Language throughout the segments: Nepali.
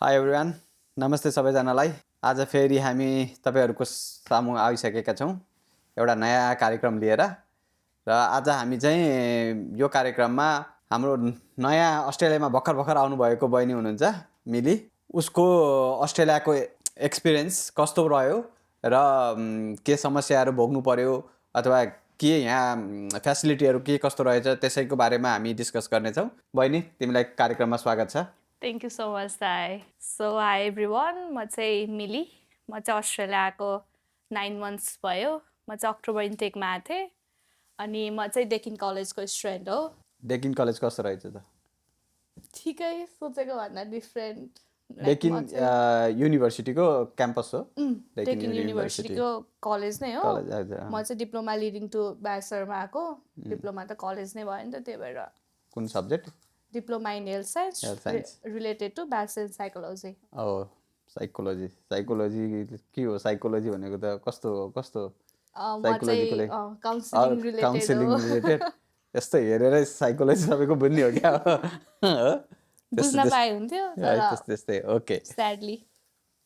हाई एभ्रिवान, नमस्ते सबैजनालाई। आज फेरि हामी तपाईँहरूको सामु आइसकेका छौँ एउटा नयाँ कार्यक्रम लिएर। र आज हामी चाहिँ यो कार्यक्रममा हाम्रो नयाँ अस्ट्रेलियामा भर्खर आउनुभएको बहिनी हुनुहुन्छ मिली। उसको अस्ट्रेलियाको एक्सपिरियन्स कस्तो रह्यो र के समस्याहरू भोग्नु पर्यो अथवा के यहाँ फेसिलिटीहरू के कस्तो रहेछ त्यसैको बारेमा हामी डिस्कस गर्नेछौँ। बहिनी, तिमीलाई कार्यक्रममा स्वागत छ। Thank you so much, Sai. So, hi everyone. म चाहिँ मिली। म चाहिँ अस्ट्रेलिया आएको 9 months भयो। म चाहिँ अक्टोबर इन्टेकमा आएको थिएँ। अनि म चाहिँ डेकिन कलेजको स्टुडेन्ट हो। डेकिन कलेज कस्तो रहेछ त? ठिकै, सोचेको भन्दा डिफ्रेन्ट। डेकिन युनिभर्सिटीको क्याम्पस हो। डेकिन युनिभर्सिटीको कलेज नै हो। कलेज हजुर। म चाहिँ डिप्लोमा लिडिङ टु ब्याचलरमा आएको। डिप्लोमा त कलेज नै भयो नि त, त्यही भएर। कुन subject? Diploma in health science related to bachelor in psychology. Psychology के हो? साइकोलोजी भनेको त कस्तो कस्तो? म चाहिँ काउन्सिलिङ रिलेटेड हो। यस्तो हेरेरै साइकोलोजी सबैको बुझ्ने हो क्या? बुझ्न पाए हुन्थ्यो तर त्यस्तै। ओके। स्याडली।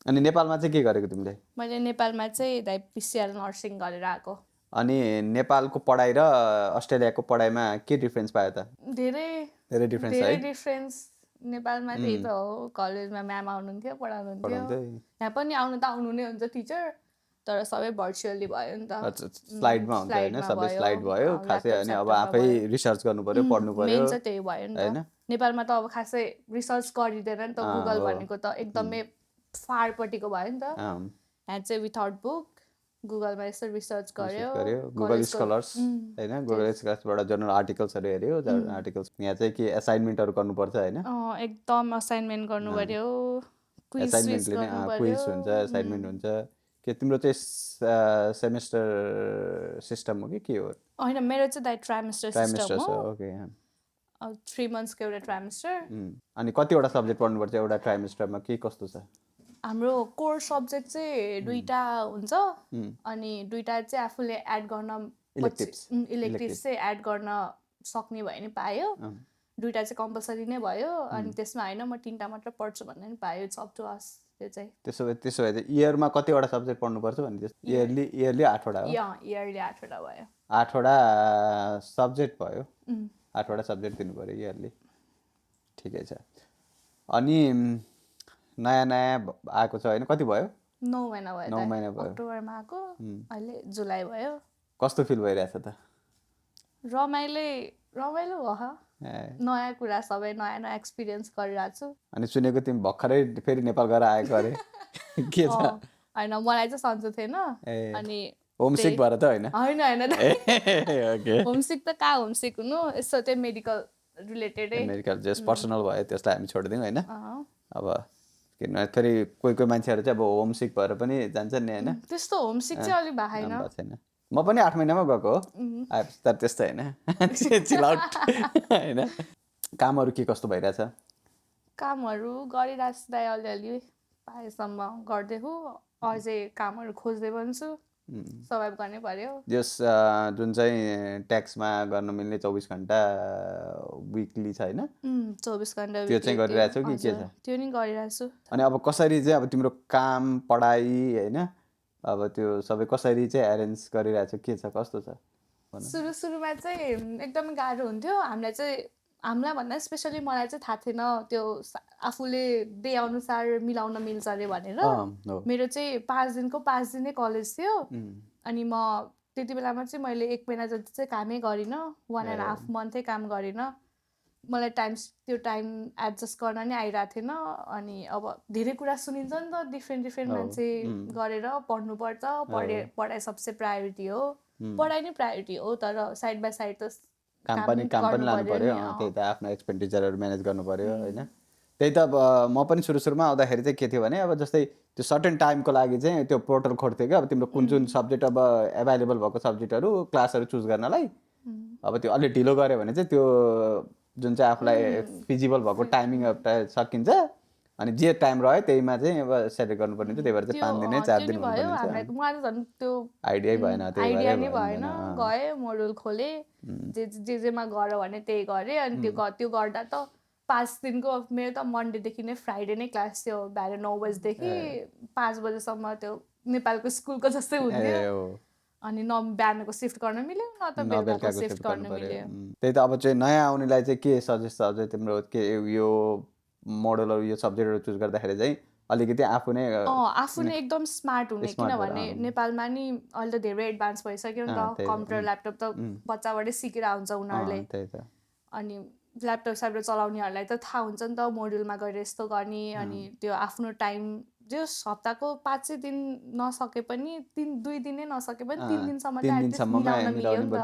अनि नेपालमा चाहिँ के गरेको तिमीले? मैले नेपालमा चाहिँ पिसिआर नर्सिङ गरेर आएको। अनि नेपालको पढाइ र अस्ट्रेलियाको पढाइमा के डिफ्रेन्स पायो त? धेरै डिफ्रेन्स है? डिफ्रेन्स। नेपालमा त्यही त हो, कलेजमा म्याम आउनुहुन्थ्यो, पढाउनुहुन्थ्यो। यहाँ पनि आउनु नै हुन्छ टिचर, तर सबै भर्चुअली भयो नि त। स्लाइडमा हुन्छ होइन? सबै स्लाइड भयो खासै। अनि अब आफै रिसर्च गर्नु पर्यो, पढ्नु पर्यो। मेन चाहिँ त्यही भयो नि त। नेपालमा त अब खासै रिसर्च गरिँदैन नि त। गुगल भनेको त एकदमै फारपट्टिको भयो नि त। यहाँ चाहिँ विथआउट बुक गुगलमा यसो रिसर्च गर्यो। गुगल स्कलर्स होइन? गुगल स्कलर्सबाट जर्नल आर्टिकल्सहरू हेऱ्यो। आर्टिकल्स यहाँ चाहिँ के असाइनमेन्टहरू गर्नुपर्छ होइन? एकदम असाइनमेन्ट गर्नु पर्यो। असाइनमेन्टले नै क्विज हुन्छ, असाइनमेन्ट हुन्छ। के तिम्रो चाहिँ सेमेस्टर सिस्टम हो कि के हो? होइन, मेरो चाहिँ ट्राइमेस्टर सिस्टम हो। ओके। 3 monthsको एउटा ट्राइमेस्टर। अनि कतिवटा सब्जेक्ट पढ्नुपर्छ एउटा ट्राइमेस्टरमा? के कस्तो छ? हाम्रो कोर सब्जेक्ट चाहिँ 2टा हुन्छ। अनि 2टा चाहिँ आफूले एड गर्न इलेक्टिभ्स चाहिँ एड गर्न सक्ने भयो नि पायो। 2टा चाहिँ कम्पलसरी नै भयो। अनि त्यसमा होइन म 3टा मात्र पढ्छु भन्ने नि पायो। It's up to us. त्यो चाहिँ त्यसो भए चाहिँ इयरमा कतिवटा सब्जेक्ट पढ्नुपर्छ भने इयरली 8वटा हो? इयरली 8वटा भयो। 8वटा सब्जेक्ट भयो। 8वटा सब्जेक्ट दिनु पऱ्यो इयरली। ठिकै छ। अनि नयाँ आएको छ होइन? कति भयो? 9 महिना भयो। 9 महिना भयो। अक्टोबरमा आएको, अहिले जुलाई भयो। कस्तो फिल भइरहेछ त? रमाइलो भयो। नयाँ कुरा, सबै नयाँ एक्सपिरियन्स गरिरहेको छु। अनि सुनेको तिमी भर्खरै फेरि नेपाल गएर आएको अरे? के छ? होइन, मलाई चाहिँ सन्चो थिएन। अनि होमसिक भएर त होइन? होइन। होमसिक त कहाँ होमसिक हुनु, यसो चाहिँ मेडिकल रिलेटेडै। मेडिकल जस्ट पर्सनल भयो, त्यसलाई हामी छोडिदिउँ होइन? अब किनभने फेरि कोही मान्छेहरू चाहिँ अब होमसिक भएर पनि जान्छन् नि होइन? त्यस्तो होमसिक चाहिँ अलिक भएको छैन। म पनि 8 महिनामा गएको हो। तर त्यस्तो होइन, चिलआउट होइन? कामहरू के कस्तो भइरहेछ? कामहरू गरिरहेछु दाइ, अलिअलि पाएसम्म गर्दैछु। अझै कामहरू खोज्दै पनि छु। सर्भाइभ गर्नै पर्यो। यस जुन चाहिँ ट्याक्समा गर्न मिल्ने 24 घन्टा विकली छ होइन? 24 घन्टा त्यो चाहिँ गरिरहेछौ कि के छ? त्यो नि गरिरहेको छु। अनि अब कसरी चाहिँ अब तिम्रो काम पढाइ होइन अब त्यो सबै कसरी चाहिँ एरेन्ज गरिरहेछौ? के छ, कस्तो छ? सुरुमा चाहिँ एकदमै गाह्रो हुन्थ्यो। हामीलाई भन्दा स्पेसली मलाई चाहिँ थाहा थिएन त्यो आफूले डे अनुसार मिलाउन मिल्छ अरे भनेर। मेरो चाहिँ 5 दिनको 5 दिनै कलेज थियो। अनि म त्यति बेलामा चाहिँ मैले 1 महिना जति चाहिँ कामै गरिनँ। 1.5 मन्थै काम गरिनँ। मलाई त्यो टाइम एडजस्ट गर्न नै आइरहेको थिएन। अनि अब धेरै कुरा सुनिन्छ नि त, डिफ्रेन्ट मान्छे गरेर पढ्नुपर्छ। पढाइ सबसे प्रायोरिटी हो। पढाइ नै प्रायोरिटी हो, तर साइड बाई साइड त काम पनि लानु पर्यो। त्यही त आफ्नो एक्सपेन्डिचरहरू म्यानेज गर्नु पर्यो होइन? त्यही त अब म पनि सुरुमा आउँदाखेरि चाहिँ के थियो भने अब जस्तै त्यो सर्टेन टाइमको लागि चाहिँ त्यो पोर्टल खोज्थ्यो क्या। अब तिम्रो कुन सब्जेक्ट अब एभाइलेबल भएको सब्जेक्टहरू क्लासहरू चुज गर्नलाई अब त्यो अलिक ढिलो गऱ्यो भने चाहिँ त्यो जुन चाहिँ आफूलाई फिजिबल भएको टाइमिङ सकिन्छ। अनि जे टाइम रह्यो त्यहीमा चाहिँ अब सेलेक्ट गर्नुपर्ने थियो। त्यही भएर चाहिँ 5 दिन 4 दिन भयो। मलाई त झन् त्यो आइडियै भएन। आइडिया नै भएन। गएँ, मोडुल खोलेँ, जेमा गर भने त्यही गरेँ। अनि त्यो गर्दा त 5 दिनको मेरो त मन्डेदेखि नै फ्राइडे नै क्लास थियो बिहान 9 बजीदेखि 5 बजेसम्म त्यो नेपालको स्कुलको जस्तै हुन्थ्यो अनि न बिहानको सिफ्ट गर्न मिल्यो न त बेलुकाको सिफ्ट गर्न मिल्यो। त्यही त अब चाहिँ नयाँ आउनेलाई चाहिँ के सजेस्ट छ चाहिँ तिम्रो के यो मोडलहरू यो सब्जेक्टहरू चुज गर्दाखेरि चाहिँ अलिकति आफू नै एकदम स्मार्ट हुने किनभने नेपालमा नि अहिले त धेरै एडभान्स भइसक्यो नि त कम्प्युटर ल्यापटप त बच्चाबाटै सिकेर हुन्छ उनीहरूले अनि ल्यापटप स्यापटप चलाउनेहरूलाई त थाहा हुन्छ नि त मोड्युलमा गएर यस्तो गर्ने अनि त्यो आफ्नो टाइम जस हप्ताको 5 दिन नसके पनि 2 दिनै नसके पनि 3 दिनसम्म त एटलिस्ट मिलाउन मिल्यो नि त।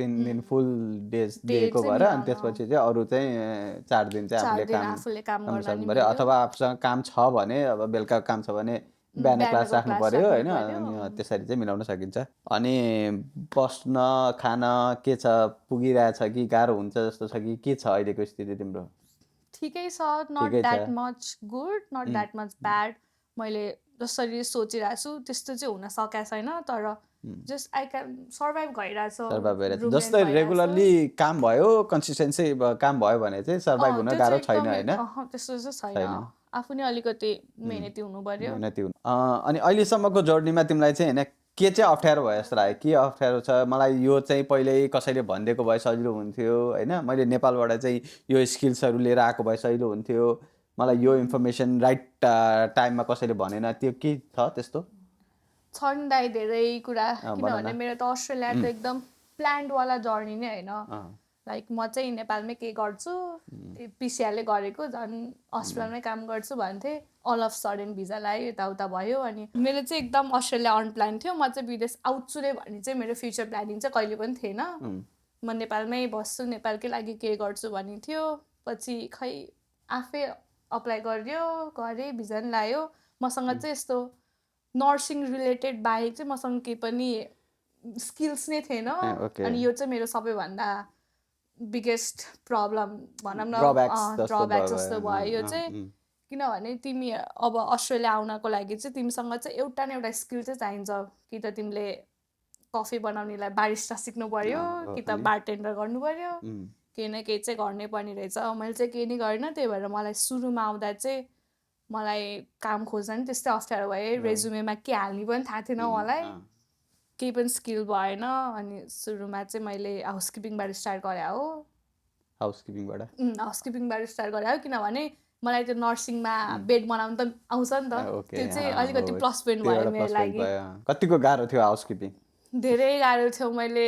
3 दिन फुल डेज दिएको भएर अनि त्यसपछि चाहिँ अरू चाहिँ 4 दिन चाहिँ आफूले काम गर्न पर्यो अथवा आफूसँग काम छ भने अब बेलुका काम छ भने बिहान क्लास राख्नु पर्यो होइन अनि त्यसरी चाहिँ मिलाउन सकिन्छ। अनि बस्न खान के छ पुगिरहेछ कि गाह्रो हुन्छ जस्तो छ कि के छ अहिलेको स्थिति तिम्रो? ठिकै छ, not that much good not that much bad. मैले जसरी सोचिरहेको छु त्यस्तो चाहिँ हुन सकेको छैन तर जस्ट आई क्यान सर्भाइभ भइरहेछ। जस्तै रेगुलरली काम भयो कन्सिस्टेन्सी काम भयो भने चाहिँ सर्भाइभ हुन गाह्रो छैन होइन? त्यस्तो चाहिँ छैन, आफू नै अलिकति मेहनती हुनु पर्यो। अनि अहिलेसम्मको जर्नीमा तिमीलाई चाहिँ होइन के चाहिँ अप्ठ्यारो भयो जस्तो लाग्यो? के अप्ठ्यारो छ? मलाई यो चाहिँ पहिल्यै कसैले भनिदिएको भए सजिलो हुन्थ्यो होइन, मैले नेपालबाट चाहिँ यो स्किल्सहरू लिएर आएको भए सजिलो हुन्थ्यो, मलाई यो इन्फर्मेसन राइट टाइममा कसैले भनेन, त्यो के छ त्यस्तो? छन् दाइ धेरै कुरा, किनभने मेरो त अस्ट्रेलिया त एकदम प्लान्डवाला जर्नी नै होइन। लाइक म चाहिँ नेपालमै के गर्छु पिसिआरले गरेको झन् अस्ट्रेलियामै काम गर्छु भन्थेँ, अल अफ सडन भिजा लगायो यताउता भयो अनि मेरो चाहिँ एकदम अस्ट्रेलिया अनप्लान थियो। म चाहिँ विदेश आउँछु रे भन्ने चाहिँ मेरो फ्युचर प्लानिङ चाहिँ कहिले पनि थिएन। म नेपालमै बस्छु, नेपालकै लागि के गर्छु भन्ने थियो। पछि खै आफै अप्लाई गरेँ भिजा नि लायो। मसँग चाहिँ यस्तो नर्सिङ रिलेटेड बाहेक चाहिँ मसँग केही पनि स्किल्स नै थिएन अनि यो चाहिँ मेरो सबैभन्दा बिगेस्ट प्रब्लम भनौँ न, ड्रब्याक जस्तो भयो यो चाहिँ। किनभने तिमी अब अस्ट्रेलिया आउनको लागि चाहिँ तिमीसँग चाहिँ एउटा न एउटा स्किल चाहिँ चाहिन्छ। कि त तिमीले कफी बनाउनेलाई बारिस्टा सिक्नु पर्यो कि त बारटेन्डर गर्नु पर्यो, केही न केही चाहिँ गर्नै पर्ने रहेछ। मैले चाहिँ केही नै गरिनँ, त्यही भएर मलाई सुरुमा आउँदा चाहिँ मलाई काम खोज्दा नि त्यस्तै अप्ठ्यारो भयो। रेजुमेमा के हाल्ने पनि थाहा थिएन मलाई, केही पनि स्किल भएन। अनि सुरुमा चाहिँ मैले हाउसकिपिङबाट स्टार्ट गरे हो। हाउसकिपिङबाट स्टार्ट गरे हो किनभने मलाई त्यो नर्सिङमा बेड बनाउनु त आउँछ नि त, त्यो चाहिँ अलिकति प्लस पोइन्ट भयो मेरो लागि। कतिको गाह्रो थियो हाउसकिपिङ? धेरै गाह्रो थियो, मैले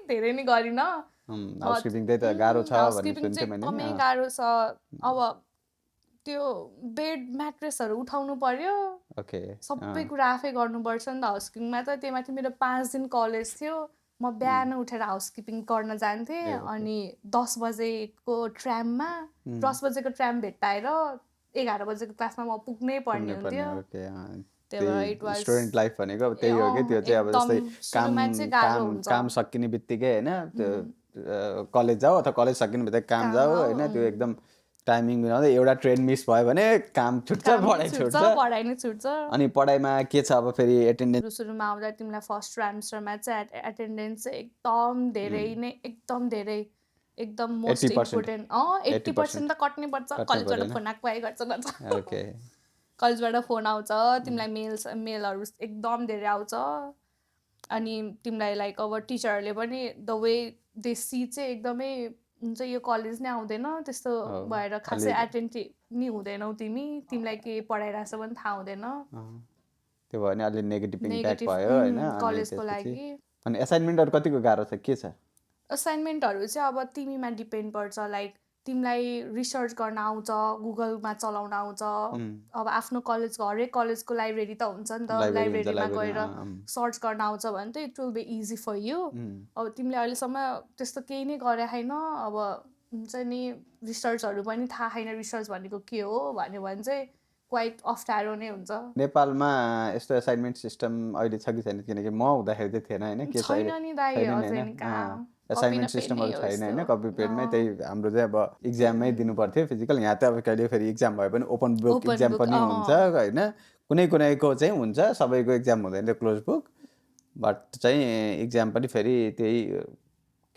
धेरै नै गरिनँ। हाउसकिपिङ त्यही त गाह्रो छ हाउसकिपिङ चाहिँ एकदमै गाह्रो छ। अब त्यो बेड म्याट्रेसहरू उठाउनु पर्यो, सबै कुरा आफै गर्नुपर्छ नि त हाउसकिपिङमा त। त्यही माथि मेरो 5 दिन कलेज थियो, म बिहान उठेर हाउसकिपिङ गर्न जान्थेँ अनि 10 बजेको ट्राममा 10 बजेको ट्राम भेट्टाएर 11 बजेको क्लासमा म पुग्नै पर्ने हुन्थ्यो। स्टुडेन्ट लाइफ भनेको अब त्यही हो कि त्यो चाहिँ अब जस्तै काम सकिने बित्तिकै होइन त्यो कलेज जाऊ अथवा कलेज सकिने बित्तिकै काम जाऊ होइन, त्यो एकदम टाइमिङ मिलाउँदै एउटा ट्रेन मिस भयो भने काम छुट्छ, पढाइ नै छुट्छ। अनि पढाइमा के छ अब फेरि एटेन्डेन्स? सुरुमा आउँदा तिमीलाई फर्स्ट ट्राइमेस्टरमा चाहिँ एटेन्डेन्स चाहिँ एकदम धेरै नै एकदम मोस्ट इम्पोर्टेन्ट 80% त कट्नै पर्छ। कलेजबाट फोन आएको आइ गर्छ न, कलेजबाट फोन आउँछ तिमीलाई, मेलहरू एकदम धेरै आउँछ। अनि तिमीलाई लाइक अब टिचरहरूले पनि द वे दे सी चाहिँ एकदमै हुन्छ यो कलेज नै आउँदैन त्यस्तो भएर खासै एटेन्टिभ नि हुँदैनौ तिमीलाई के पढाइरहेछ पनि थाहा हुँदैन। त्यो भयो भने अलि नेगेटिभ इम्प्याक्ट भयो होइन कलेजको लागि। अनि असाइनमेन्टहरू कतिको गाह्रो छ, के छ? असाइनमेन्टहरू चाहिँ अब तिमीमा डिपेन्ड पर्छ। लाइक तिमीलाई रिसर्च गर्न आउँछ, गुगलमा चलाउन आउँछ। अब आफ्नो कलेजको हरेक कलेजको लाइब्रेरी त हुन्छ नि त, लाइब्रेरीमा गएर सर्च गर्न आउँछ भने त it will be easy for you. अब तिमीले अहिलेसम्म त्यस्तो केही नै गरे छैन, अब हुन्छ नि रिसर्चहरू पनि थाहा छैन रिसर्च भनेको के हो भन्यो भने चाहिँ क्वाइट अप्ठ्यारो नै हुन्छ। नेपालमा यस्तो असाइनमेन्ट सिस्टम अहिले छ कि छैन? किनकि म हुँदाखेरि चाहिँ थिएन होइन, के छैन असाइनमेन्ट सिस्टमहरू छैन होइन, कपी पेडमै त्यही हाम्रो चाहिँ अब इक्जाममै दिनु पर्थ्यो फिजिकल। यहाँ त अब कहिले फेरि इक्जाम भए पनि ओपन बुक इक्जाम पनि हुन्छ होइन, कुनैको चाहिँ हुन्छ, सबैको इक्जाम हुँदैन क्लोज बुक। बट चाहिँ इक्जाम पनि फेरि त्यही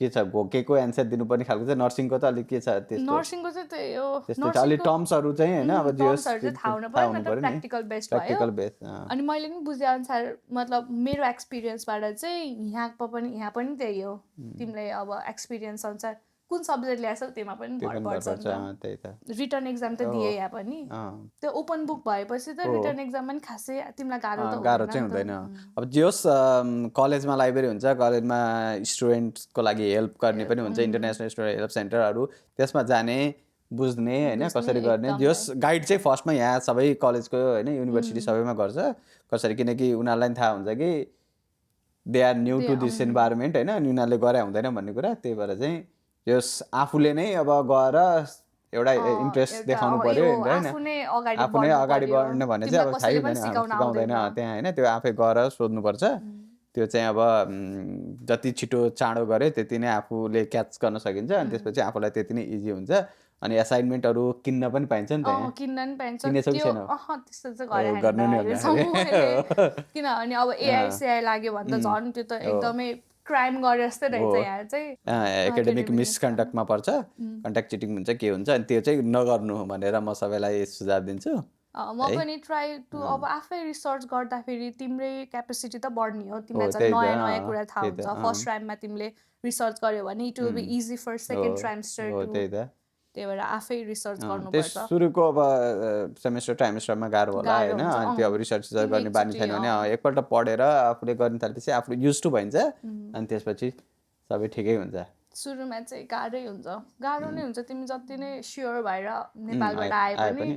के छ घोकेको एन्सर दिनुपर्ने खालको चाहिँ नर्सिङको त अलिक के छ त्यस्तो नर्सिङको चाहिँ त्यही हो त्यस्तो छ अलिक टर्म्सहरू चाहिँ होइन अब टर्म्सहरू चाहिँ थाहा हुनु पर्यो मतलब प्र्याक्टिकल बेस्ड भयो प्र्याक्टिकल बेस अनि मैले नि बुझेअनुसार मतलब मेरो एक्सपिरियन्सबाट चाहिँ यहाँ पनि त्यही हो तिमीले अब एक्सपिरियन्स अनुसार कुन सब्जेक्ट ल्याएछौ त्यसमा पनि भर पर्छ त्यही त रिटर्न एक्जाम त दिए यहाँ पनि त्यो ओपन बुक भएपछि त रिटर्न एक्जाम पनि खासै तिमीलाई गाह्रो चाहिँ हुँदैन अब जे होस् कलेजमा लाइब्रेरी हुन्छ कलेजमा स्टुडेन्ट्सको लागि हेल्प गर्ने पनि हुन्छ इन्टरनेसनल स्टुडेन्ट हेल्प सेन्टरहरू त्यसमा जाने बुझ्ने होइन कसरी गर्ने जे होस् गाइड चाहिँ फर्स्टमा यहाँ सबै कलेजको होइन युनिभर्सिटी सबैमा गर्छ कसरी किनकि उनीहरूलाई पनि थाहा हुन्छ कि they are new to this environment होइन अनि उनीहरूले गरे हुँदैन भन्ने कुरा त्यही भएर चाहिँ जस आफूले नै अब गएर एउटा इन्ट्रेस्ट देखाउनु पर्यो होइन आफू नै अगाडि बढ्ने भने चाहिँ अब थाहै हुँदैन सिकाउँदैन त्यहाँ होइन त्यो आफै गएर सोध्नुपर्छ त्यो चाहिँ अब जति छिटो चाँडो गऱ्यो त्यति नै आफूले क्याच गर्न सकिन्छ अनि त्यसपछि आफूलाई त्यति नै इजी हुन्छ अनि असाइनमेन्टहरू किन्न पनि पाइन्छ नि त किन्न पनि पाइन्छ किनेछौ कि छैनौ त्यस्तो चाहिँ गर्नु नि किनभने अब एआइसिआई लाग्यो भने त झन् त्यो त एकदमै क्राइम गरे जस्तै रहेछ यहाँ चाहिँ एकाडेमिक मिसकन्डक्टमा पर्छ कन्ट्याक्ट चिटिङ हुन्छ के हुन्छ अनि त्यो चाहिँ नगर्नु भनेर म सबैलाई सुझाव दिन्छु म पनि ट्राई टु अब आफै रिसर्च गर्दाखेरि तिम्रै क्यापेसिटी त बढ्ने हो तिमीलाई चाहिँ नयाँ नयाँ कुरा थाहा हुन्छ फर्स्ट टाइममा तिमीले रिसर्च गर्यो भने it will be easy for second trimester त्यही भएर आफै रिसर्च गर्नुपर्छ सुरुको अब सेमेस्टर ट्राइमेस्टरमा गाह्रो होला होइन अनि त्यो अब रिसर्च गर्ने बानी छैन भने एकपल्ट पढेर आफूले गर्न थालेपछि आफूले युज टु भइन्छ अनि त्यसपछि सबै ठिकै हुन्छ सुरुमा चाहिँ गाह्रै हुन्छ गाह्रो नै हुन्छ तिमी जति नै स्योर भएर नेपालबाट आए पनि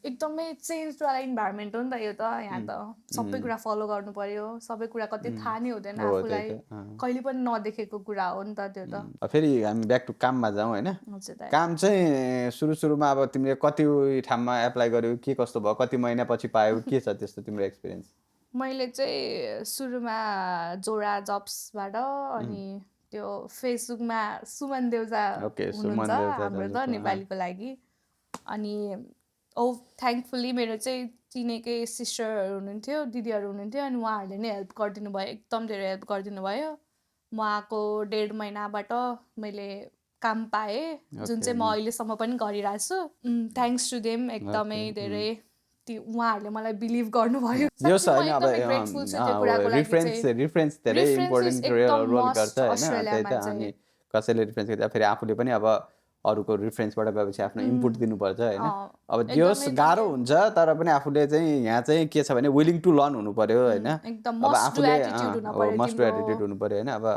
एकदमै चेन्ज वाला इन्भाइरोमेन्ट हो नि त यो त यहाँ त सबै कुरा फलो गर्नु पर्यो सबै कुरा कति थाहा नै हुँदैन आफूलाई कहिले पनि नदेखेको कुरा हो नि त त्यो त फेरि हामी ब्याक टु काममा जाउँ होइन काम चाहिँ सुरुमा अब तिमीले कति ठाउँमा एप्लाई गर्यौ के कस्तो भयो कति महिनापछि पायौ के छ त्यस्तो तिम्रो एक्सपिरियन्स मैले चाहिँ सुरुमा जोडा जब्सबाट अनि त्यो फेसबुकमा सुमन देउजा हुनुहुन्छ हाम्रो त नेपालीको लागि अनि थ्याङ्कफुल्ली मेरो चाहिँ चिनेकै सिस्टरहरू हुनुहुन्थ्यो दिदीहरू हुनुहुन्थ्यो अनि उहाँहरूले नै हेल्प गरिदिनु भयो एकदम धेरै हेल्प गरिदिनु भयो म आएको 1.5 महिनाबाट मैले काम पाएँ जुन चाहिँ म अहिलेसम्म पनि गरिरहेको छु थ्याङ्क्स टु देम एकदमै धेरै उहाँहरूले मलाई बिलिभ गर्नुभयो रिफरेन्स धेरै इम्पोर्टेन्ट रोल गर्छ होइन त्यही त अनि कसैले रिफरेन्स गर्दा फेरि आफूले पनि अब अरूको रिफरेन्सबाट गएपछि आफ्नो इनपुट दिनुपर्छ होइन अब जोस् गाह्रो हुन्छ तर पनि आफूले चाहिँ यहाँ चाहिँ के छ भने विलिङ टु लर्न हुनु पर्यो होइन अब आफूले मस्ट टु एटिट्युड हुनु पर्यो होइन अब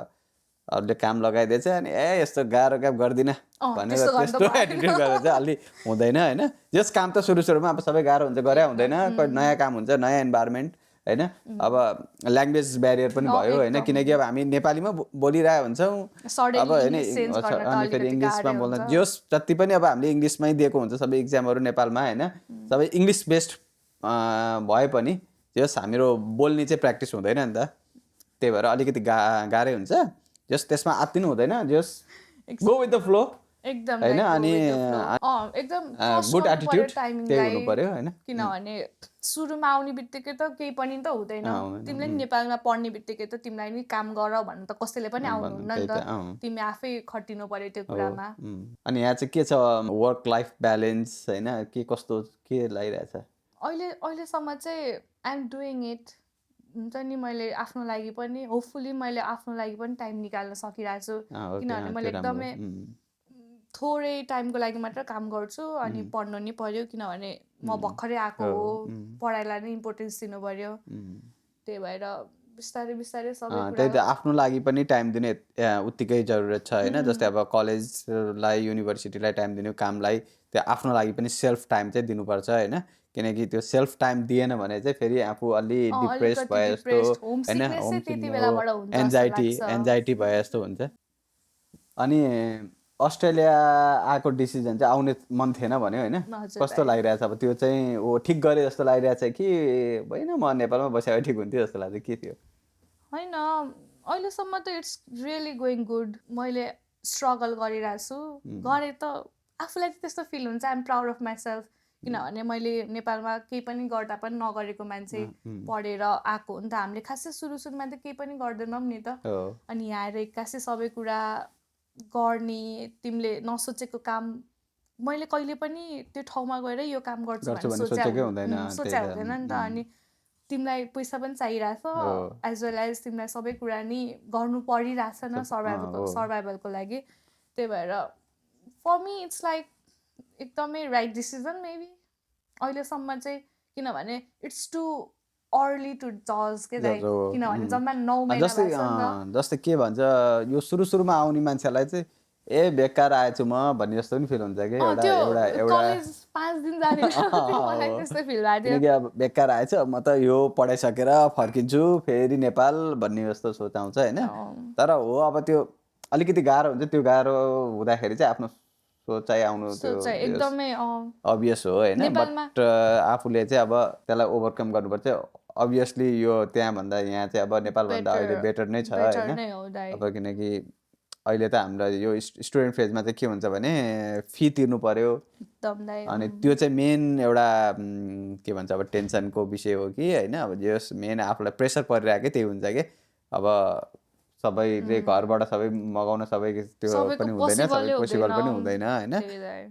अरूले काम लगाइदिएछ अनि यस्तो गाह्रो काम गर्दिनँ भनेर त्यस्तो एटिट्युड गरेर चाहिँ अलि हुँदैन होइन जस काम त सुरुमा अब सबै गाह्रो हुन्छ गरे हुँदैन नयाँ काम हुन्छ नयाँ इन्भाइरोमेन्ट होइन अब ल्याङ्ग्वेज ब्यारियर पनि भयो होइन किनकि अब हामी नेपालीमा बोलिरहेको हुन्छौँ अब होइन अनि फेरि इङ्ग्लिसमा बोल्न जोस् जति पनि अब हामीले इङ्ग्लिसमै दिएको हुन्छ सबै इक्जामहरू नेपालमा होइन सबै इङ्ग्लिस बेस्ड भए पनि जोस् हाम्रो बोल्ने चाहिँ प्र्याक्टिस हुँदैन नि त त्यही भएर अलिकति गाह्रै हुन्छ जस त्यसमा आत्तिनु हुँदैन जस गो विथ द फ्लो एकदम हैन अनि एकदम गुड एटिट्युड त्यही हुनु पर्यो हैन किनभने सुरुमा आउने बित्तिकै त केही पनि त हुँदैन तिमीले नि नेपालमा पढ्ने बित्तिकै त तिमीलाई नि काम गर भन्नु त कसैले पनि आउनुहुन्न नि त तिमी आफै खटिनु पर्यो त्यो कुरामा अनि यहाँ चाहिँ के छ वर्क लाइफ ब्यालेन्स हैन के कस्तो के लागिरहेछ अहिलेसम्म चाहिँ आई एम डुइङ इट हुन्छ नि मैले आफ्नो लागि पनि होपफुली मैले आफ्नो लागि पनि टाइम निकाल्न सकिरहेको छु किनभने मैले एकदमै थोरै टाइमको लागि मात्र काम गर्छु अनि पढ्नु नि पर्यो किनभने म भर्खरै आएको हो पढाइलाई नै इम्पोर्टेन्स दिनु पर्यो त्यही भएर बिस्तारै बिस्तारै सबै कुरा त्यही त आफ्नो लागि पनि टाइम दिने उत्तिकै जरुरत छ हैन जस्तै अब कलेजलाई युनिभर्सिटीलाई टाइम दिनु कामलाई त्यो आफ्नो लागि पनि सेल्फ टाइम चाहिँ दिनुपर्छ हैन किनकि त्यो सेल्फ टाइम दिएन भने चाहिँ फेरि आफू अलि डिप्रेस भए जस्तो हैन एन्जाइटी भए जस्तो हुन्छ अनि अस्ट्रेलिया आएको डिसिजन चाहिँ आउने मन थिएन भन्यो होइन कस्तो लागिरहेछ अब त्यो चाहिँ ओ ठिक गरे जस्तो लागिरहेछ कि होइन म नेपालमा बसेर ठिक हुन्थ्यो जस्तो लाग्छ के थियो होइन अहिलेसम्म त इट्स रियली गोइङ गुड मैले स्ट्रगल गरिरहेको छु गरेँ त आफूलाई त्यस्तो फिल हुन्छ I am proud of myself किनभने मैले नेपालमा केही पनि गर्दा पनि नगरेको मान्छे पढेर आएको हो नि त हामीले खासै सुरुमा त केही पनि गर्दैनौँ नि त अनि यहाँ आएर एक्कासी सबै कुरा गर्ने तिमीले नसोचेको काम मैले कहिले पनि त्यो ठाउँमा गएर यो काम गर्छु भनेर सोचेकै हुँदैन नि त अनि तिमीलाई पैसा पनि चाहिरहेछ एज वेल एज तिमीलाई सबै कुरा नि गर्नु परिरहेछ न सर्भाइभलको लागि त्यही भएर फर मी इट्स लाइक एकदमै राइट डिसिजन मेबी अहिलेसम्म चाहिँ किनभने इट्स टु अर्ली टु जज के किनभने जम्मा 9 महिना जस्तै के भन्छ यो सुरुमा आउने मान्छेलाई चाहिँ ए बेकार आएछु म भन्ने जस्तो पनि फिल हुन्छ कि कलेज 5 दिन जाने मलाई त्यस्तो फिल लाग्यो किनकि अब बेकार आएछ म त यो पढाइसकेर फर्किन्छु फेरि नेपाल भन्ने जस्तो सोच आउँछ होइन तर हो अब त्यो अलिकति गाह्रो हुन्छ त्यो गाह्रो हुँदाखेरि चाहिँ आफ्नो सोचाइ आउनु त्यो एकदमै अभियस हो होइन बट आफूले चाहिँ अब त्यसलाई ओभरकम गर्नुपर्छ अभियसली यो त्यहाँभन्दा यहाँ चाहिँ अब नेपालभन्दा अहिले बेटर नै छ होइन अब किनकि अहिले त हाम्रो यो स्टुडेन्ट फेजमा चाहिँ के हुन्छ भने फी तिर्नु पर्यो अनि त्यो चाहिँ मेन एउटा के भन्छ अब टेन्सनको विषय हो कि होइन अब जस मेन आफूलाई प्रेसर परिरहेकै त्यही हुन्छ कि अब सबैले घरबाट सबै मगाउन सबै त्यो पनि हुँदैन सबै पोसिबल पनि हुँदैन होइन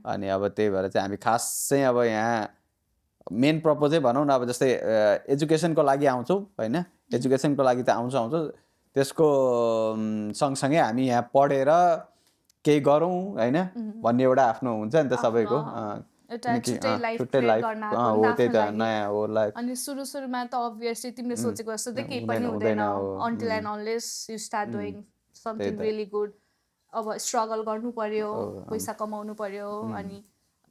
अनि अब त्यही भएर चाहिँ हामी खास चाहिँ अब यहाँ मेन पर्पजै भनौँ न अब जस्तै एजुकेसनको लागि आउँछौँ होइन एजुकेसनको लागि त आउँछौँ त्यसको सँगसँगै हामी यहाँ पढेर केही गरौँ होइन भन्ने एउटा आफ्नो हुन्छ नि त सबैको छुट्टै लाइफ हो त्यही त नयाँ हो लाइफ अनि सुरुमा त अभियसली तिमीले सोचेको जस्तो त केही पनि हुँदैन until and unless you start doing something really good अब स्ट्रगल गर्नु पर्यो पैसा कमाउनु पर्यो अनि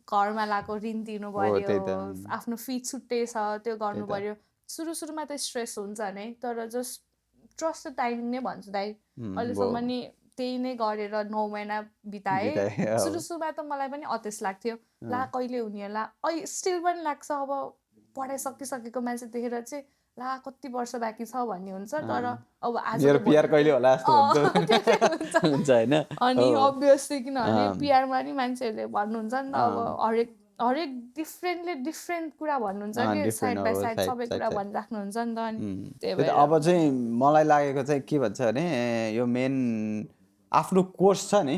घरमा लागेको ऋण तिर्नु पर्यो आफ्नो फी छुट्टै छ त्यो गर्नु पर्यो सुरुमा त स्ट्रेस हुन्छ नै तर जस्ट ट्रस्ट द टाइमिङ नै भन्छु दाइ अहिलेसम्म नि त्यही नै गरेर 9 महिना बिताएँ सुरुमा त मलाई पनि अतेस लाग्थ्यो ला कहिले हुने होला स्टिल पनि लाग्छ अब पढाइ सकिसकेको मान्छे देखेर चाहिँ ला कति वर्ष बाँकी छ भन्ने हुन्छ तर अब आज कहिले होला जस्तो हुन्छ हैन अनि अभियसली किनभने पिआरमा नि मान्छेहरूले भन्नुहुन्छ नि त अब हरेक डिफ्रेन्ट कुरा भन्नुहुन्छ कि साइड बाई साइड सबै कुरा भनिराख्नुहुन्छ नि त अनि त्यही भएर अब चाहिँ मलाई लागेको चाहिँ के भन्छ भने यो मेन आफ्नो कोर्स छ नि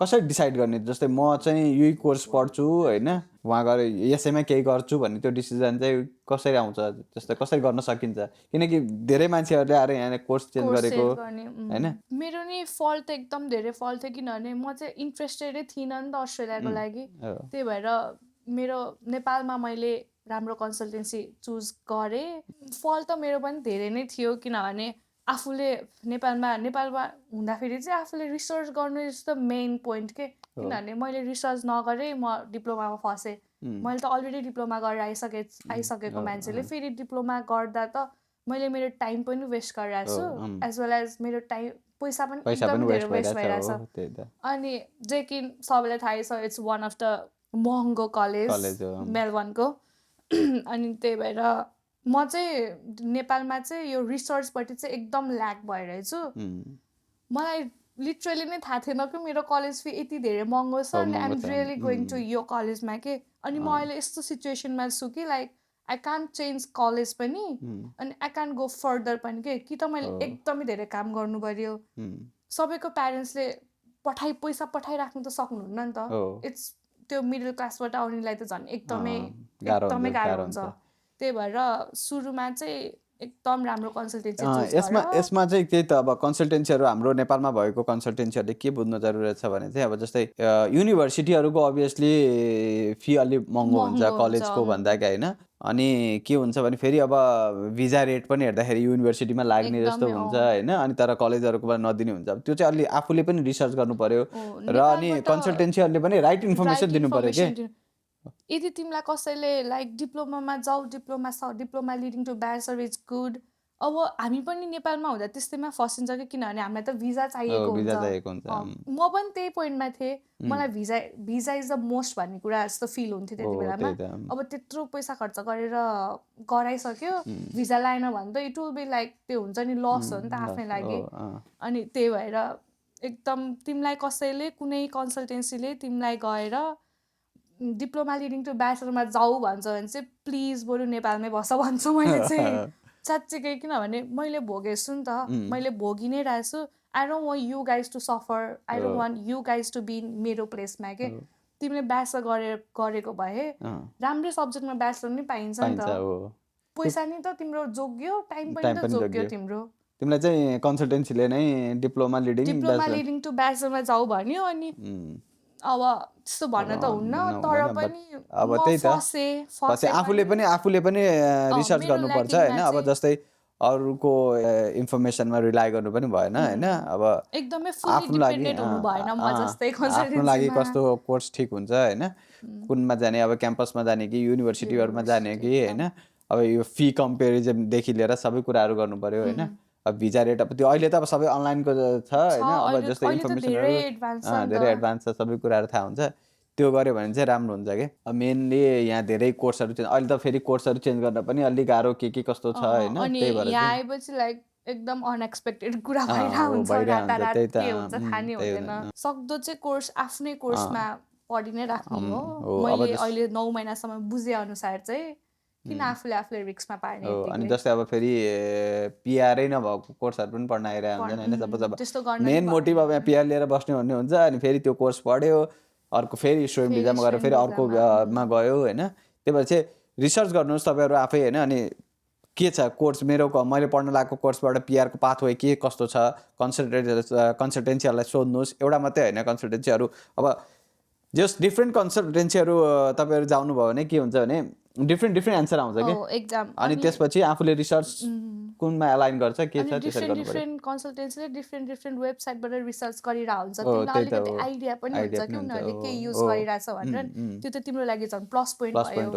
कसरी डिसाइड गर्ने जस्तै म चाहिँ यही कोर्स पढ्छु होइन वहाँ गएर यसैमा केही गर्छु भन्ने त्यो डिसिजन चाहिँ कसरी आउँछ जस्तै कसरी गर्न सकिन्छ किनकि धेरै मान्छेहरूले आएर यहाँ कोर्स चेन्ज गरेको होइन मेरो नि फल्ट त एकदम धेरै फल्ट थियो किनभने म चाहिँ इन्ट्रेस्टेडै थिइनँ नि त अस्ट्रेलियाको लागि त्यही भएर मेरो नेपालमा मैले राम्रो कन्सल्टेन्सी चुज गरेँ फल्ट त मेरो पनि धेरै नै थियो किनभने आफूले नेपालमा हुँदाखेरि चाहिँ आफूले रिसर्च गर्नु इज द मेन पोइन्ट के किनभने मैले रिसर्च नगरेँ म डिप्लोमामा फसेँ मैले त अलरेडी डिप्लोमा गरेर आइसकेको मान्छेले फेरि डिप्लोमा गर्दा त मैले मेरो टाइम पनि वेस्ट गरिरहेको छु एज वेल एज मेरो पैसा पनि एकदम धेरै वेस्ट भइरहेछ अनि जे कि सबैलाई थाहै छ इट्स वान अफ द महँगो कलेज मेलबर्नको अनि त्यही भएर म चाहिँ नेपालमा चाहिँ यो रिसर्चपट्टि चाहिँ एकदम ल्याक भइरहेछु मलाई लिटरली नै थाहा थिएन कि मेरो कलेज फी यति धेरै महँगो छ अनि आइएम रियली गोइङ टु यो कलेजमा के अनि म अहिले यस्तो सिचुएसनमा छु कि like I can't change college पनि अनि आई कान्ट गो फर्दर पनि के कि त मैले एकदमै धेरै काम गर्नु पर्यो सबैको प्यारेन्ट्सले पैसा पठाइराख्नु त सक्नुहुन्न नि त इट्स त्यो मिडल क्लासबाट आउनेलाई त झन् एकदमै गाह्रो हुन्छ त्यही भएर सुरुमा चाहिँ एकदम राम्रो कन्सल्टेन्सी यसमा चाहिँ त्यही त अब कन्सल्टेन्सीहरू हाम्रो नेपालमा भएको कन्सल्टेन्सीहरूले के बुझ्नु जरुरत छ भने चाहिँ अब जस्तै युनिभर्सिटीहरूको अभियसली फी अलिक महँगो हुन्छ कलेजको भन्दाखेरि होइन अनि के हुन्छ भने फेरि अब भिजा रेट पनि हेर्दाखेरि युनिभर्सिटीमा लाग्ने जस्तो हुन्छ होइन अनि तर कलेजहरूकोबाट नदिने हुन्छ त्यो चाहिँ अलि आफूले पनि रिसर्च गर्नु पर्यो र अनि कन्सल्टेन्सीहरूले पनि राइट इन्फर्मेसन दिनु पर्यो के यदि तिमीलाई कसैले लाइक डिप्लोमामा जाऊ diploma leading to bachelor is good अब हामी पनि नेपालमा हुँदा त्यस्तैमा फसिन्छ कि किनभने हामीलाई त भिजा चाहिएको हुन्छ म पनि त्यही पोइन्टमा थिएँ मलाई भिजा इज द मोस्ट भन्ने कुरा जस्तो फिल हुन्थ्यो त्यति बेलामा अब त्यत्रो पैसा खर्च गरेर गराइसक्यो भिजा लाएन भने त इट विल बी लाइक त्यो हुन्छ नि लस हो नि त आफ्नै लागि अनि त्यही भएर एकदम तिमीलाई कसैले कुनै कन्सल्टेन्सीले तिमीलाई गएर डिप्लोमा लिडिङ टु ब्याचलरमा जाऊ भन्छ भने चाहिँ प्लिज बरु नेपालमै बस भन्छु मैले चाहिँ साँच्चीकै किनभने मैले भोगेछु नि त मैले भोगि नै रहेछु I don't want you guys to suffer, I don't want you guys to be मेरो प्लेसमा के तिमीले ब्याचलर गरेको भए राम्रै सब्जेक्टमा ब्याचलर नि पाइन्छ नि त, पैसा नि त तिम्रो जोग्यो, टाइम पनि त जोग्यो तिम्रो। तिमीलाई चाहिँ कन्सल्टेन्सीले नै डिप्लोमा लिडिङ टु ब्याचलरमा जाऊ भन्यो, अनि अब त्यस्तो भन्न त हुन्न, तर पनि अब त्यही त आफूले पनि रिसर्च गर्नुपर्छ होइन। अब जस्तै अरूको इन्फर्मेसनमा रिलाइ गर्नु पनि भएन होइन। अब एकदमै आफ्नो लागि कस्तो कोर्स ठिक हुन्छ होइन, कुनमा जाने, अब क्याम्पसमा जाने कि युनिभर्सिटीहरूमा जाने कि होइन। अब यो फी कम्पेरिजनदेखि लिएर सबै कुराहरू गर्नु पर्यो होइन। अब भिजा रेट अब त्यो अहिले त अब सबै अनलाइनको छ होइन। अब जस्तै इन्फर्मेसनहरू धेरै एडभान्स छ, सबै कुराहरू थाहा हुन्छ। त्यो गऱ्यो भने चाहिँ राम्रो हुन्छ कि। अब मेनली यहाँ धेरै कोर्सहरू चेन्ज, अहिले त फेरि कोर्सहरू चेन्ज गर्न पनि अलिक गाह्रो के कस्तो छ होइन। त्यही भएर यहाँ आएपछि लाइक एकदम अनएक्सपेक्टेड कुरा भइरहेको हुन्छ, रातारात के हुन्छ थाहा नै हुँदैन। सक्दो चाहिँ कोर्स आफ्नै कोर्समा पढि नै राख्नु हो। मैले अहिले 9 महिनासम्म बुझे अनुसार चाहिँ किन आफूले रिस्कमा पार्ने। अनि जस्तै अब फेरि पिआरै नभएको कोर्सहरू पनि पढ्न आइरहेको हुन्छन् होइन। सपोज मेन मोटिभ अब यहाँ पिआर लिएर बस्ने भन्ने हुन्छ, अनि फेरि त्यो कोर्स पढ्यो, अर्को फेरि स्टुडेन्ट भिजामा गएर फेरि अर्कोमा गयो होइन। त्यही भएर चाहिँ रिसर्च गर्नुहोस् तपाईँहरू आफै होइन। अनि के छ कोर्स, मेरो मैले पढ्न लागेको कोर्सबाट पिआरको पाथवे के कस्तो छ, कन्सल्टेन्सीहरूलाई सोध्नुहोस्। एउटा मात्रै होइन कन्सल्टेन्सीहरू, अब जस्ट डिफ्रेन्ट कन्सल्टेन्सीहरू तपाईँहरू जानुभयो भने के हुन्छ भने डिफ्रेन्ट एन्सर आउँछ कि। अनि त्यसपछि आफूले रिसर्च कुनमा एलाइन गर्छ के छ त्यसरी गर्नु पर्यो। डिफ्रेन्ट कन्सल्टेन्सीले डिफ्रेन्ट वेबसाइटबाट रिसर्च गरिरहेको हुन्छ, तिमीलाई अलिकति आइडिया पनि हुन्छ कि उनीहरूले के युज गरिरहेछ भनेर। त्यो त तिम्रो लागि झन् प्लस पोइन्ट भयो।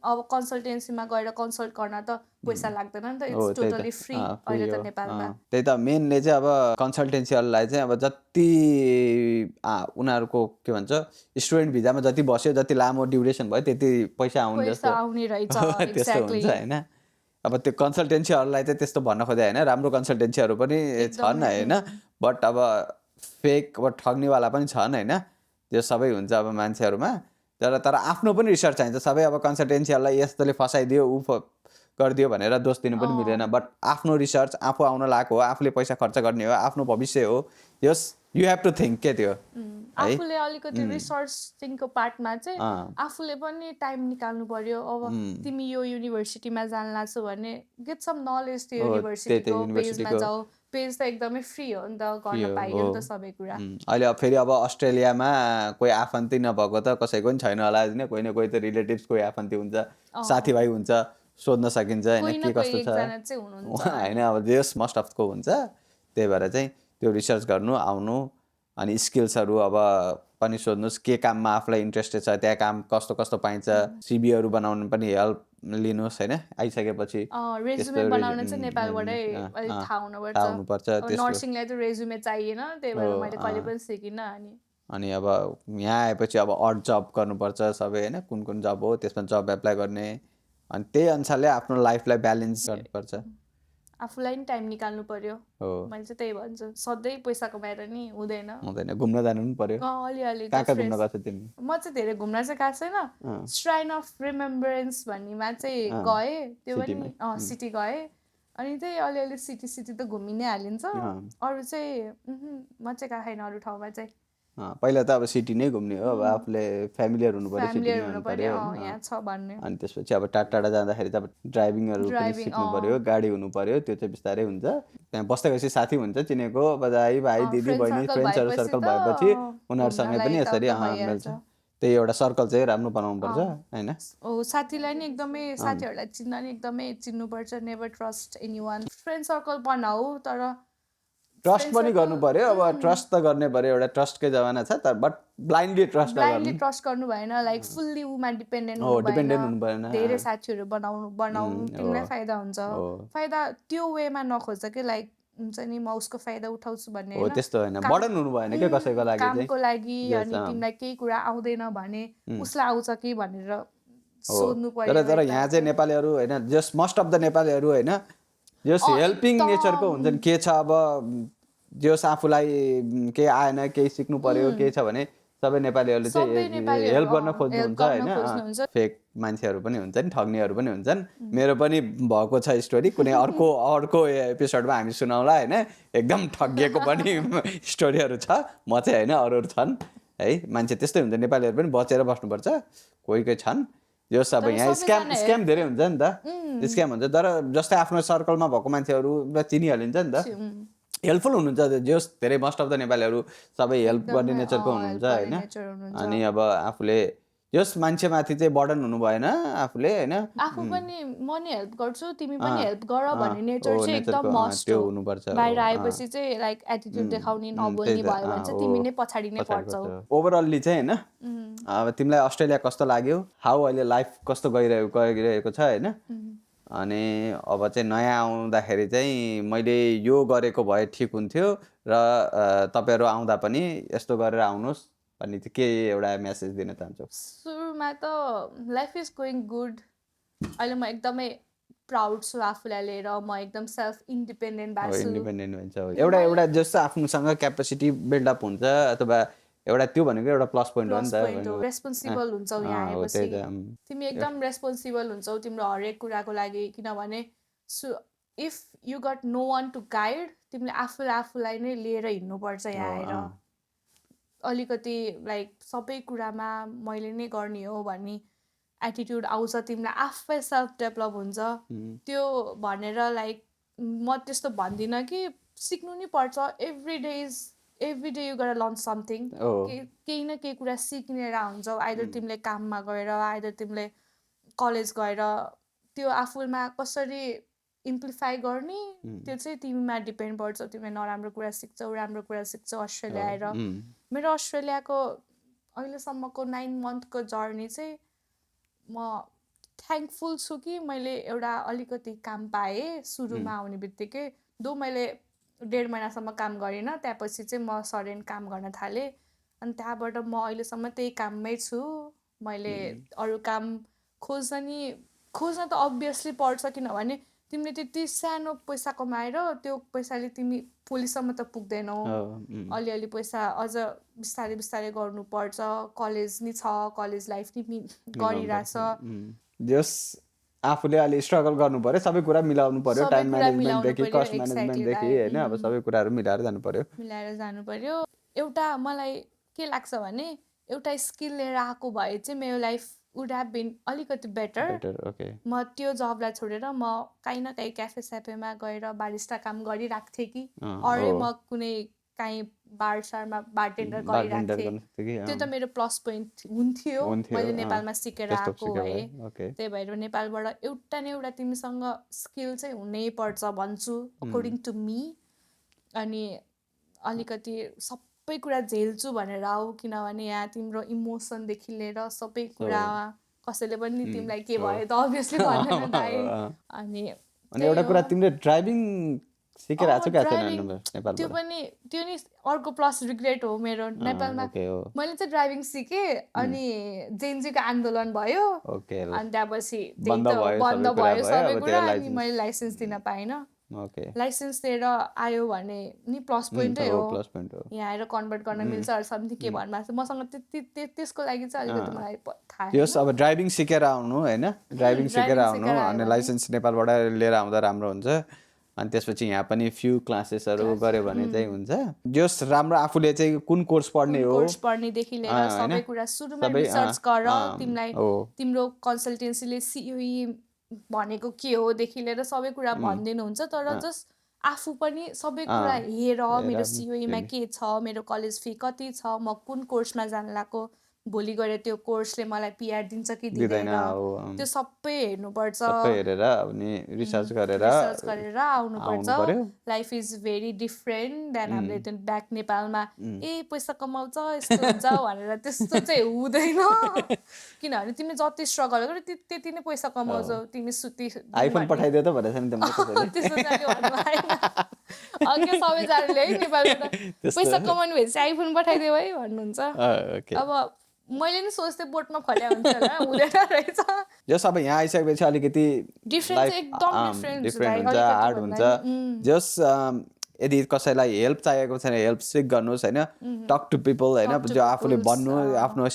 अब कन्सल्टेन्सीमा गएर कन्सल्ट गर्न त पैसा लाग्दैन नि त, इट्स टोटली फ्री अहिले त नेपालमा। त्यही त मेनले चाहिँ अब कन्सल्टेन्सीहरूलाई चाहिँ अब जति उनीहरूको के भन्छ स्टुडेन्ट भिजामा जति बस्यो, जति लामो ड्युरेसन भयो त्यति पैसा आउने जस्तो आउने रहेछ त्यस्तो हुन्छ होइन। अब त्यो कन्सल्टेन्सीहरूलाई चाहिँ त्यस्तो भन्न खोजे होइन, राम्रो कन्सल्टेन्सीहरू पनि छन् होइन। बट अब फेक अब ठग्नेवाला पनि छन् होइन, त्यो सबै हुन्छ अब मान्छेहरूमा। तर आफ्नो पनि रिसर्च चाहिन्छ। सबै अब कन्सल्टेन्सीहरूलाई यस्तोले फसाइदियो ऊ गरिदियो भनेर दोष दिनु पनि मिलेन। बट आफ्नो रिसर्च आफू आउन लागेको हो, आफूले पैसा खर्च गर्ने हो, आफ्नो भविष्य हो, yes you have to think के त्यो आफूले अलिकति रिसर्चिङको पार्टमा चाहिँ आफूले पनि टाइम निकाल्नु पर्यो। अब तिमी यो युनिभर्सिटीमा जान लाग्छौ भने गेट सम नलेज त्यो युनिभर्सिटीको पेजमा जाऊ। पेज त एकदमै फ्री हो नि त, गर्न पाइयो नि त सबै कुरा। अहिले फेरि अब अस्ट्रेलियामा कोही आफन्ती नभएको त कसैको पनि छैन होला होइन। कोही न कोही त रिलेटिभ्स कोही आफन्ती हुन्छ, साथीभाइ हुन्छ, सोध्न सकिन्छ होइन के कस्तो छ होइन। अब जस मोस्ट अफको हुन्छ। त्यही भएर चाहिँ त्यो रिसर्च गर्नु आउनु, अनि स्किल्सहरू अब पनि सोध्नुहोस् के काममा आफूलाई इन्ट्रेस्टेड छ, त्यहाँ काम कस्तो कस्तो पाइन्छ, सिबीहरू बनाउनु पनि हेल्प लिनुहोस् होइन। आइसकेपछि रेज्युमे बनाउन चाहिँ नेपालबाटै अलिक थाहा हुनुपर्छ। नर्सिङलाई त रेज्युमे चाहिएन, त्यही भएर मैले कहिले पनि सिकिनँ। अनि अब यहाँ आएपछि अब अड जब गर्नुपर्छ सबै होइन, कुन जब हो त्यसमा जब एप्लाई गर्ने, अनि त्यही अनुसारले आफ्नो लाइफलाई ब्यालेन्स गर्नुपर्छ। आफूलाई नि टाइम निकाल्नु पर्यो। मैले चाहिँ त्यही भन्छु, सधैँ पैसा कमाएर नि हुँदैन। घुम्न जानु पनि पर्यो। अलिअलि कहाँ घुम्न गएको तिमी? म चाहिँ धेरै घुम्न चाहिँ गएको छैन। श्राइन अफ रिमेम्बरेन्स भन्नेमा चाहिँ गएँ, त्यो पनि सिटी गएँ। अनि त्यही अलिअलि सिटी त घुमि नै हालिन्छ। अरू चाहिँ म चाहिँ गएको छैन अरू ठाउँमा चाहिँ। पहिला त अब सिटी नै घुम्ने हो। अब आफूले फ्यामिलियर हुनु पर्यो, फ्यामिलियर हुनु पर्यो यहाँ छ भन्ने। अनि त्यसपछि अब टाढा जाँदाखेरि त अब ड्राइभिङहरू पनि सिक्नु पर्यो, गाडी हुनु पर्यो, त्यो चाहिँ बिस्तारै हुन्छ। त्यहाँ बस्दै गएपछि साथी हुन्छ चिनेको, बजाइ भाइ दिदी बहिनी फ्रेन्ड्सहरू सर्कल भएपछि उनीहरूसँग पनि यसरी मिल्छ। त्यही एउटा सर्कल चाहिँ राम्रो बनाउनु पर्छ होइन। साथीलाई नि एकदमै, साथीहरूलाई चिन्न नि एकदमै चिन्नुपर्छ। Never trust anyone. Friend circle बनाऊ तर ट्रस्ट पनि गर्नु पर्यो। अब ट्रस्ट त गर्ने पर्यो, एउटा ट्रस्टकै जमाना छ तर बट ब्लाइन्डली ट्रस्ट गर्नु भएन। लाइक फुल्ली उमा डिपेन्डेन्ट हुनु भएन। धेरै साथीहरू बनाउनु तिमीलाई फाइदा हुन्छ। फाइदा त्यो वेमा नखोज्छ कि लाइक हुन्छ नि म उसको फाइदा उठाउँछु भन्ने हो, त्यस्तो होइन। बर्डन हुनु भएन के कसैको लागि, कामको लागि। अनि तिमीलाई केही कुरा आउँदैन भने उसलाई आउँछ कि भनेर सोध्नु पर्यो। तर यहाँ चाहिँ नेपालीहरू होइन, जस्ट मोस्ट अफ द नेपालीहरू होइन, जस्ट हेल्पिङ नेचरको हुन्छ नि। के छ अब जस आफूलाई केही आएन, केही सिक्नु पर्यो, केही छ भने सबै नेपालीहरूले सबै चाहिँ नेपालीहरू, हेल्प गर्न help खोज्नुहुन्छ गर्न होइन खोज्नुहुन्छ। फेक मान्छेहरू पनि हुन्छन् ठग्नेहरू पनि हुन्छन् मेरो पनि भएको छ स्टोरी कुनै अर्को एपिसोडमा हामी सुनाउला होइन एकदम ठगिएको पनि स्टोरीहरू छ म चाहिँ होइन अरूहरू छन् है मान्छे त्यस्तै हुन्छ नेपालीहरू पनि बचेर बस्नुपर्छ कोही छन् यो सबै तर यहाँ सबैजना स्क्याम धेरै हुन्छ नि त स्क्याम हुन्छ तर जस्तै आफ्नो सर्कलमा भएको मान्छेहरू चिनिहालिन्छ नि त हेल्पफुल हुनुहुन्छ जस धेरै मोस्ट अफ द नेपालीहरू सबै हेल्प गर्ने एकदमै, नेचरको help हुनुहुन्छ गर्ने होइन nature हुनुहुन्छ। अनि अब आफूले जस मान्छेमाथि चाहिँ बर्डन हुनु भएन आफूले होइन आफू पनि म नि हेल्प गर्छु तिमी पनि हेल्प गर भन्ने नेचर चाहिँ नेचरको एकदम मस्ट त्यो हो। हुनुपर्छ बाहिर आएपछि चाहिँ लाइक एटिट्युड देखाउने नबोल्ने भयो भने चाहिँ तिमी नै पछाडि नै पर्छौ। ओभरअल्ली चाहिँ होइन अब तिमीलाई अस्ट्रेलिया कस्तो लाग्यो हाउ अहिले लाइफ कस्तो गइरहेको छ होइन अनि अब चाहिँ नयाँ आउँदाखेरि चाहिँ मैले यो गरेको भए ठिक हुन्थ्यो र तपाईँहरू आउँदा पनि यस्तो गरेर आउनुहोस् भन्ने चाहिँ के एउटा मेसेज दिन चाहन्छु सुरुमा त लाइफ इज गोइङ गुड अहिले म एकदमै प्राउड छु आफूलाई लिएर म एकदम सेल्फ इन्डिपेन्डेन्ट भएको छु। इन्डिपेन्डेन्ट हुन्छ एउटा जस्तो आफूसँग क्यापेसिटी बिल्डअप हुन्छ अथवा एउटा त्यो भनेको एउटा प्लस पोइन्ट हो नि त रेस्पोन्सिबल हुन्छौ यहाँ आएपछि तिमी एकदम रेस्पोन्सिबल हुन्छौ तिम्रो हरेक कुराको लागि किनभने if you got no one to guide तिमीले आफूलाई नै लिएर हिँड्नुपर्छ यहाँ आएर अलिकति लाइक सबै कुरामा मैले नै गर्ने हो भन्ने एटिट्युड आउँछ तिमीलाई आफै सेल्फ डेभलप हुन्छ त्यो भनेर लाइक म त्यस्तो भन्दिनँ कि सिक्नु नै पर्छ every day you got learn something केही न केही कुरा सिक्नेर हुन्छौ आइदर तिमीले काममा गएर आइदर तिमीले कलेज गएर त्यो आफूमा कसरी इम्प्लिफाई गर्ने त्यो चाहिँ तिमीमा डिपेन्ड पर्छ तिमीले नराम्रो कुरा सिक्छौ राम्रो कुरा सिक्छौ अस्ट्रेलिया आएर मेरो अस्ट्रेलियाको अहिलेसम्मको 9 मन्थको जर्नी चाहिँ म थ्याङ्कफुल छु कि मैले एउटा अलिकति काम पाएँ सुरुमा आउने बित्तिकै मैले 1.5 महिनासम्म काम गरिनँ त्यसपछि चाहिँ म सडन काम गर्न थालेँ अनि त्यहाँबाट म अहिलेसम्म त्यही काममै छु मैले अरू काम खोज्न त अभियसली पर्छ किनभने तिमीले त्यति सानो पैसा कमाएर त्यो पैसाले तिमी भोलिसम्म त पुग्दैनौ अलिअलि पैसा अझ बिस्तारै बिस्तारै गर्नुपर्छ कलेज नि छ कलेज लाइफ नि गरिरहेछ जस आफूले अलि स्ट्रगल गर्नु पर्यो सबै कुरा मिलाउनु पर्यो टाइम म्यानेजमेन्टदेखि कस्ट म्यानेजमेन्टदेखि होइन अब सबै कुराहरू मिलाएर जानु पर्यो एउटा मलाई के लाग्छ भने एउटा स्किल लिएर आएको भए चाहिँ मेरो लाइफ वुड ह्याभ बिन अलिकति बेटर म त्यो जबलाई छोडेर म काहीँ न काहीँ क्याफे स्याफेमा गएर बारिस्टा काम गरिरहेको थिएँ कि अरे म कुनै काहीँ बारसारमा बारटेन्डर गरिरहेको थिएँ त्यो त मेरो प्लस पोइन्ट हुन्थ्यो मैले नेपालमा सिकेर आएको भए त्यही भएर नेपालबाट एउटा न एउटा तिमीसँग स्किल चाहिँ हुनैपर्छ भन्छु अकर्डिङ टु मी अनि अलिकति सबै कुरा झेल्छु भनेर आऊ किनभने यहाँ तिम्रो इमोसनदेखि लिएर सबै कुरा कसैले पनि तिमीलाई के भयो त अभियसली भन्दैन दाइ अनि एउटा कुरा तिमीले ड्राइभिङ सिकेर आछौ क्या नेपालबाट त्यो नि अर्को प्लस रिग्रेट हो मेरो नेपालमा मैले चाहिँ ड्राइभिङ सिकेँ अनि जेएनजीको आन्दोलन भयो अनि त्यसपछि बन्द भयो सबै कुरा अनि मैले लाइसेन्स दिन पाइनँ लाइसेन्स लिएर आयो भने नि प्लस पोइन्टै हो यहाँ आएर कन्भर्ट गर्न मिल्छ अरू समथिङ के भन्नु मसँग त्यसको लागि चाहिँ अलिकति मलाई थाहा यस अब ड्राइभिङ सिकेर आउनु होइन ड्राइभिङ सिकेर आउनु अनि लाइसेन्स नेपालबाट लिएर आउँदा राम्रो हुन्छ अनि त्यसपछि यहाँ पनि फ्यु क्लासेसहरू गऱ्यो भने चाहिँ हुन्छ जस राम्रो आफूले चाहिँ कुन कोर्स पढ्ने हो कोर्स पढ्नेदेखि लिएर सबै कुरा सुरुमा रिसर्च गर तिमीलाई तिम्रो कन्सल्टेन्सीले सिओई भनेको के हो देखि लिएर सबै कुरा भनिदिनुहुन्छ तर जस्ट आफू पनि सबै कुरा हेर मेरो सिओईमा के छ मेरो कलेज फी कति छ म कुन कोर्समा जान लाग्यो भोलि गएर त्यो कोर्सले मलाई पिआर दिन्छ कि दिँदैन त्यो सबै हेर्नुपर्छ सबै हेरेर अनि रिसर्च गरेर आउनुपर्छ life is very different than हामीले त्यो ब्याक नेपालमा पैसा कमाउँछ यस्तो हुन्छ भनेर त्यस्तो चाहिँ हुँदैन किनभने तिमीले जति स्ट्रगल गर्यो त्यति नै पैसा कमाउँछौ तिमी सुति आइफोन पठाइदियो त भनेछ नि त्यस्तो चाहिँ भन्नु भएन अघि सबैजनाले है नेपालबाट पैसा कमाउनु भएपछि आइफोन पठाइदियो है भन्नुहुन्छ अब मैले नि सोच्थेँ बोटमा फल्या हुन्छ हुँदैन रहेछ जस अब यहाँ आइसकेपछि अलिकति डिफरेन्ट हुन्छ हार्ड हुन्छ जस यदि कसैलाई हेल्प चाहिएको छैन हेल्प सिक गर्नुहोस् होइन टक टु पिपल होइन Talk to जो आफूले peoples, भन्नु आफ्नो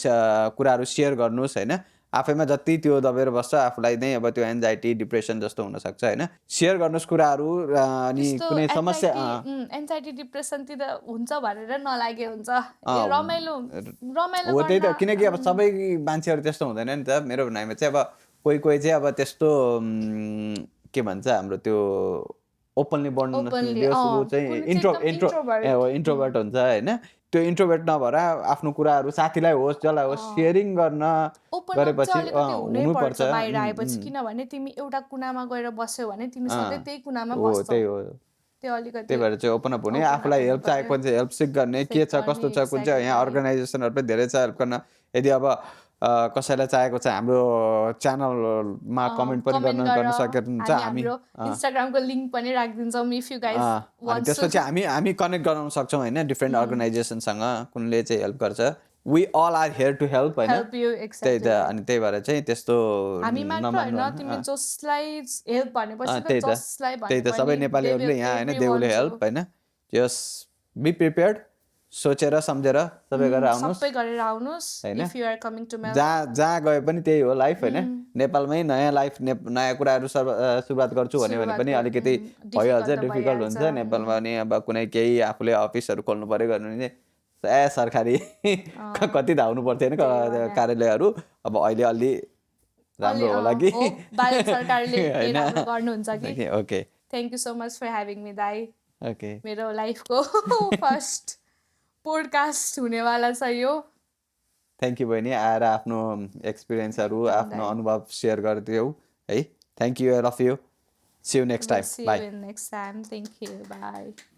कुराहरू सेयर गर्नुहोस् होइन आफैमा जति त्यो दबेर बस्छ आफूलाई नै अब त्यो एन्जाइटी डिप्रेसन जस्तो हुनसक्छ होइन सेयर गर्नुहोस् कुराहरू अनि त्यस्तो कुनै समस्या एन्जाइटी डिप्रेसनतिर हुन्छ भनेर नलागे हुन्छ रमाइलो रमाइलो हो त्यही त गर्न किनकि अब सबै मान्छेहरू त्यस्तो हुँदैन नि त मेरो भनाइमा चाहिँ अब कोही कोही चाहिँ अब त्यस्तो के भन्छ हाम्रो त्यो ओपनली बन्ड Openly, चाहिँ कुनै चाहिँ एकदम इन्ट्रोभर्ट हुन्छ होइन त्यो इन्ट्रोभर्ट नभएर आफ्नो कुराहरू साथीलाई होस् जसलाई होस् सेयरिङ गर्न ओपन अप गरेपछि चाहिँ अलिकति हुनुपर्छ हुनैपर्छ बाहिर आएपछि किनभने तिमी एउटा कुनामा गएर बस्यौ भने तिमी सधैँ त्यही कुनामा बस्छौ त्यही हो त्यो अलिकति त्यही भएर चाहिँ ओपन अप हुने open up आफूलाई हेल्प हुनुपर्यो। चाहिएको चाहिँ हेल्प सिक गर्ने के छ कस्तो छ कुन चाहिँ यहाँ अर्गनाइजेसनहरू पनि धेरै छ हेल्प गर्न यदि अब कसैलाई चाहिएको छ हाम्रो च्यानलमा कमेन्ट पनि गर्न सक्नुहुन्छ हामी इन्स्टाग्रामको लिङ्क पनि राखिदिन्छौँ इफ यु गाइज अनि त्यसपछि हामी कनेक्ट गराउन सक्छौँ होइन डिफ्रेन्ट अर्गनाइजेसनसँग कुनले चाहिँ हेल्प गर्छ we all are here to help होइन हेल्प यु त्यही त अनि त्यही भएर चाहिँ त्यस्तो हामी मात्र होइन तिमी जसलाई हेल्प भनेपछि त जसलाई त्यही त सबै नेपालीहरूले यहाँ होइन दे विल हेल्प होइन जस बी प्रिपेयर्ड सोचेर सम्झेर सबै गरेर आउनुहोस् सबै गरेर आउनुहोस् if you are coming to जहाँ गए पनि त्यही हो लाइफ होइन नेपालमै नयाँ लाइफ नयाँ कुराहरू सुरुवात गर्छु भन्यो भने पनि अलिकति भइहाल्छ डिफिकल्ट हुन्छ नेपालमा पनि अब कुनै केही आफूले अफिसहरू खोल्नु पऱ्यो गर्नु भने सरकारी कति धाउनु पर्थ्यो होइन कार्यालयहरू अब अहिले अलि राम्रो होला कि सरकारले गर्नुहुन्छ कि okay thank you so much for having me दाई ओके मेरो लाइफको फर्स्ट पोडकास्ट हुनेवाला छ यो थ्याङ्क यू बहिनी आएर आफ्नो एक्सपिरियन्सहरू आफ्नो अनुभव सेयर गरिदियौ है thank you I love you see you next time bye next time thank you by